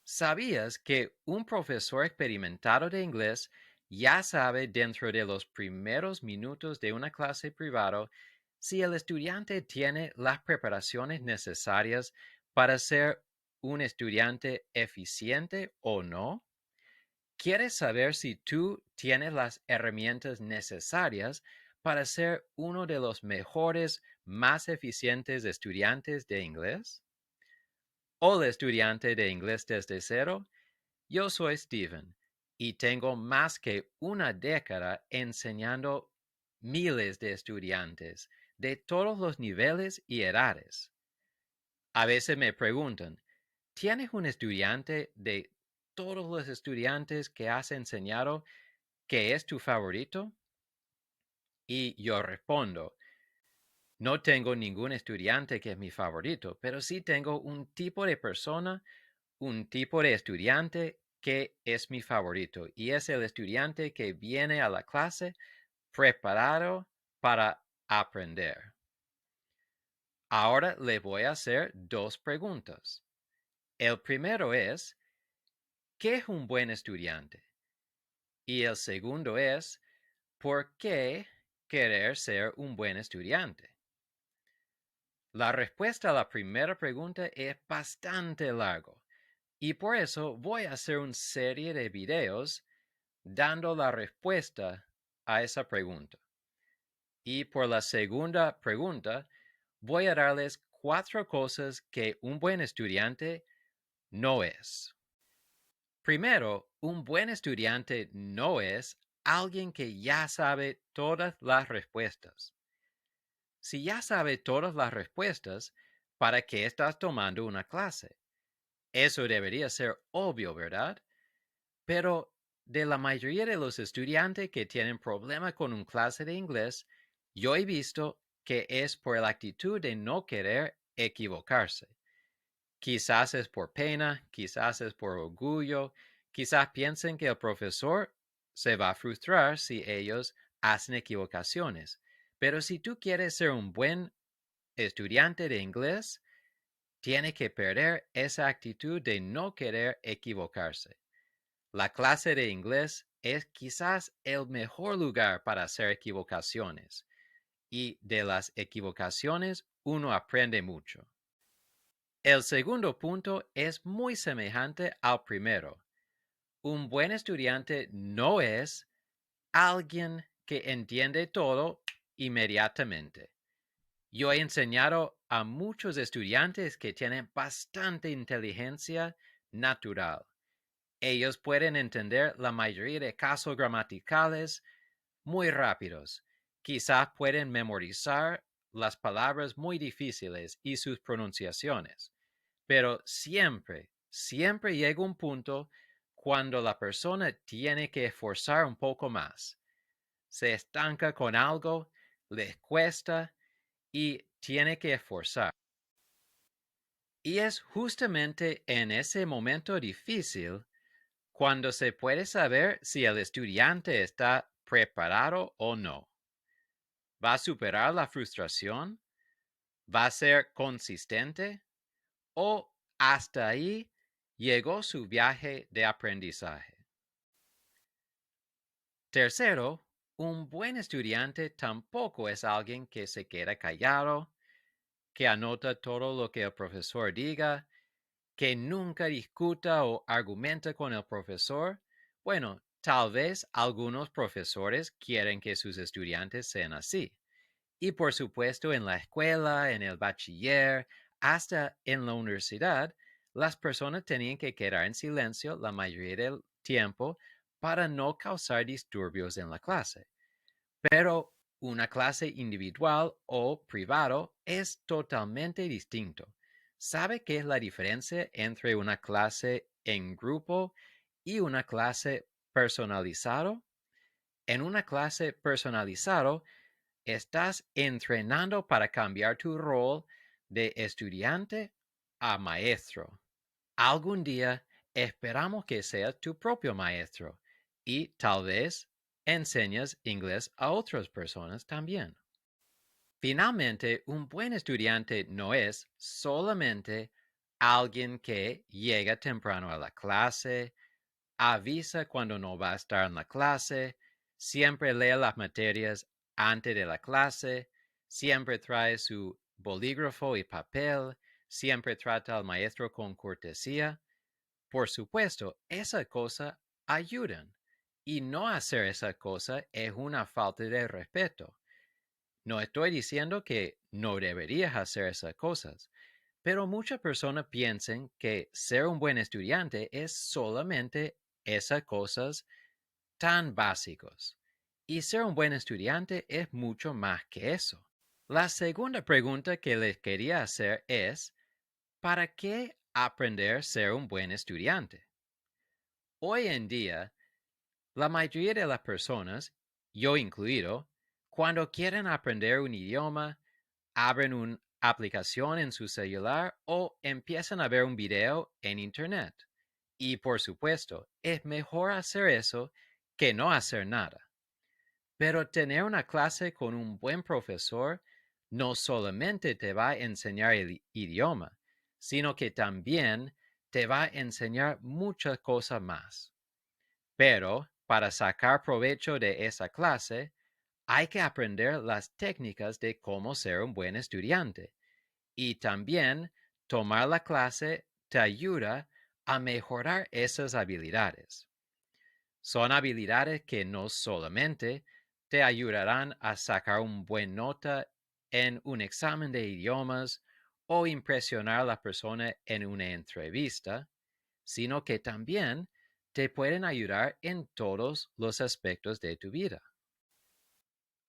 ¿Sabías que un profesor experimentado de inglés ya sabe dentro de los primeros minutos de una clase privada si el estudiante tiene las preparaciones necesarias para ser un estudiante eficiente o no? ¿Quieres saber si tú tienes las herramientas necesarias para ser uno de los mejores, más eficientes estudiantes de inglés? Hola, estudiante de inglés desde cero. Yo soy Steven y tengo más que una década enseñando miles de estudiantes de todos los niveles y edades. A veces me preguntan, ¿tienes un estudiante de todos los estudiantes que has enseñado que es tu favorito? Y yo respondo, no tengo ningún estudiante que es mi favorito, pero sí tengo un tipo de persona, un tipo de estudiante que es mi favorito y es el estudiante que viene a la clase preparado para aprender. Ahora le voy a hacer dos preguntas. El primero es, ¿qué es un buen estudiante? Y el segundo es, ¿por qué querer ser un buen estudiante? La respuesta a la primera pregunta es bastante largo y por eso voy a hacer una serie de videos dando la respuesta a esa pregunta. Y por la segunda pregunta, voy a darles 4 cosas que un buen estudiante no es. Primero, un buen estudiante no es alguien que ya sabe todas las respuestas. Si ya sabe todas las respuestas, ¿para qué estás tomando una clase? Eso debería ser obvio, ¿verdad? Pero de la mayoría de los estudiantes que tienen problemas con una clase de inglés, yo he visto que es por la actitud de no querer equivocarse. Quizás es por pena, quizás es por orgullo, quizás piensen que el profesor se va a frustrar si ellos hacen equivocaciones. Pero si tú quieres ser un buen estudiante de inglés, tiene que perder esa actitud de no querer equivocarse. La clase de inglés es quizás el mejor lugar para hacer equivocaciones y de las equivocaciones uno aprende mucho. El segundo punto es muy semejante al primero. Un buen estudiante no es alguien que entiende todo inmediatamente. Yo he enseñado a muchos estudiantes que tienen bastante inteligencia natural. Ellos pueden entender la mayoría de casos gramaticales muy rápidos. Quizás pueden memorizar las palabras muy difíciles y sus pronunciaciones. Pero siempre llega un punto cuando la persona tiene que esforzar un poco más. Se estanca con algo, les cuesta y tiene que esforzar. Y es justamente en ese momento difícil cuando se puede saber si el estudiante está preparado o no. ¿Va a superar la frustración? ¿Va a ser consistente? ¿O hasta ahí llegó su viaje de aprendizaje? Tercero, un buen estudiante tampoco es alguien que se queda callado, que anota todo lo que el profesor diga, que nunca discuta o argumenta con el profesor. Bueno, tal vez algunos profesores quieren que sus estudiantes sean así. Y por supuesto, en la escuela, en el bachiller, hasta en la universidad, las personas tenían que quedar en silencio la mayoría del tiempo para no causar disturbios en la clase. Pero una clase individual o privado es totalmente distinto. ¿Sabe qué es la diferencia entre una clase en grupo y una clase personalizado? En una clase personalizado, estás entrenando para cambiar tu rol de estudiante a maestro. Algún día esperamos que seas tu propio maestro y tal vez enseñas inglés a otras personas también. Finalmente, un buen estudiante no es solamente alguien que llega temprano a la clase, avisa cuando no va a estar en la clase, siempre lee las materias antes de la clase, siempre trae su bolígrafo y papel, siempre trata al maestro con cortesía. Por supuesto, esa cosa ayudan. Y no hacer esa cosa es una falta de respeto. No estoy diciendo que no deberías hacer esas cosas, pero muchas personas piensan que ser un buen estudiante es solamente esas cosas tan básicos. Y ser un buen estudiante es mucho más que eso. La segunda pregunta que les quería hacer es, ¿para qué aprender a ser un buen estudiante? Hoy en día, la mayoría de las personas, yo incluido, cuando quieren aprender un idioma, abren una aplicación en su celular o empiezan a ver un video en Internet. Y por supuesto, es mejor hacer eso que no hacer nada. Pero tener una clase con un buen profesor no solamente te va a enseñar el idioma, sino que también te va a enseñar muchas cosas más. Pero para sacar provecho de esa clase, hay que aprender las técnicas de cómo ser un buen estudiante. Y también tomar la clase te ayuda a mejorar esas habilidades. Son habilidades que no solamente te ayudarán a sacar una buena nota en un examen de idiomas o impresionar a la persona en una entrevista, sino que también te pueden ayudar en todos los aspectos de tu vida.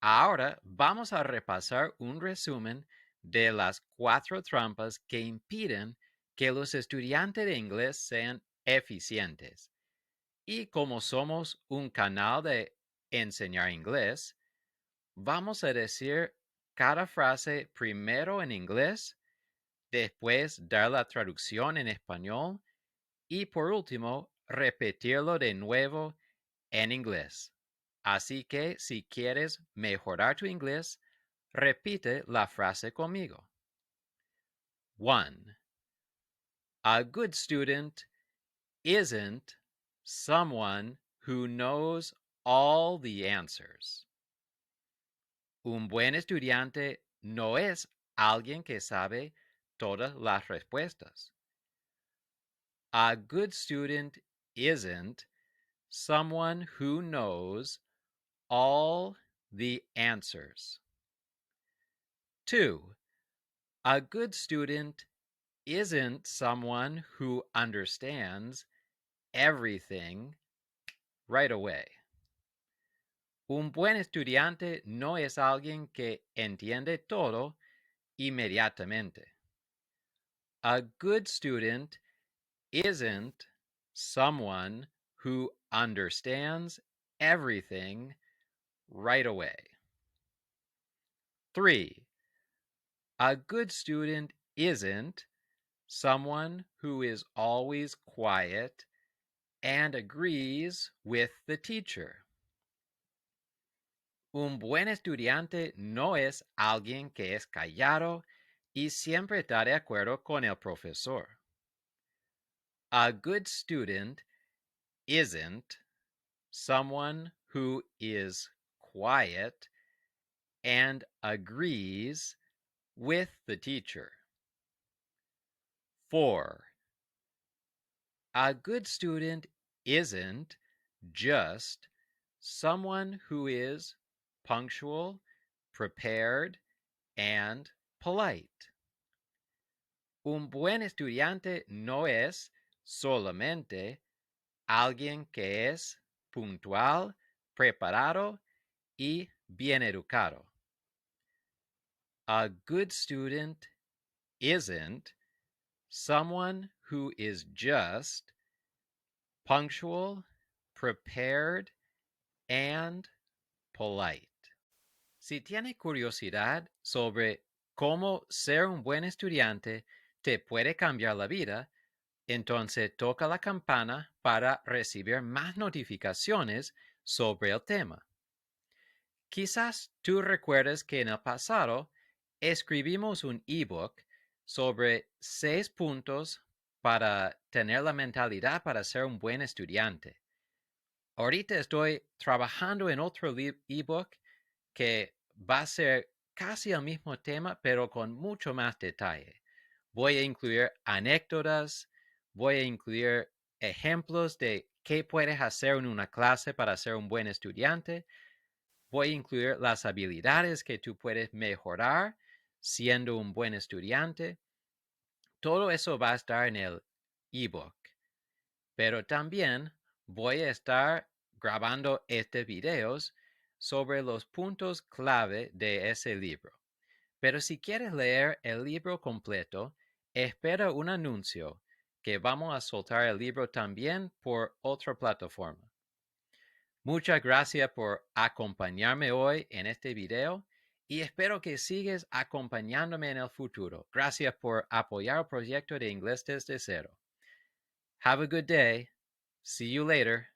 Ahora vamos a repasar un resumen de las 4 trampas que impiden que los estudiantes de inglés sean eficientes. Y como somos un canal de enseñar inglés, vamos a decir cada frase primero en inglés, después dar la traducción en español y por último repetirlo de nuevo en inglés. Así que si quieres mejorar tu inglés, repite la frase conmigo. 1. A good student isn't someone who knows all the answers. Un buen estudiante no es alguien que sabe todas las respuestas. A good student isn't someone who knows all the answers. 2. A good student isn't someone who understands everything right away. Un buen estudiante no es alguien que entiende todo inmediatamente. A good student isn't someone who understands everything right away. 3. A good student isn't someone who is always quiet and agrees with the teacher. Un buen estudiante no es alguien que es callado y siempre está de acuerdo con el profesor. A good student isn't someone who is quiet and agrees with the teacher. 4. A good student isn't just someone who is punctual, prepared, and polite. Un buen estudiante no es solamente alguien que es puntual, preparado y bien educado. A good student isn't someone who is just punctual, prepared, and polite. Si tiene curiosidad sobre cómo ser un buen estudiante te puede cambiar la vida, entonces toca la campana para recibir más notificaciones sobre el tema. Quizás tú recuerdes que en el pasado escribimos un ebook sobre 6 puntos para tener la mentalidad para ser un buen estudiante. Ahorita estoy trabajando en otro ebook que va a ser casi el mismo tema, pero con mucho más detalle. Voy a incluir anécdotas, voy a incluir ejemplos de qué puedes hacer en una clase para ser un buen estudiante. Voy a incluir las habilidades que tú puedes mejorar siendo un buen estudiante. Todo eso va a estar en el ebook. Pero también voy a estar grabando videos sobre los puntos clave de ese libro. Pero si quieres leer el libro completo, espera un anuncio que vamos a soltar el libro también por otra plataforma. Muchas gracias por acompañarme hoy en este video y espero que sigas acompañándome en el futuro. Gracias por apoyar el proyecto de Inglés desde cero. Have a good day. See you later.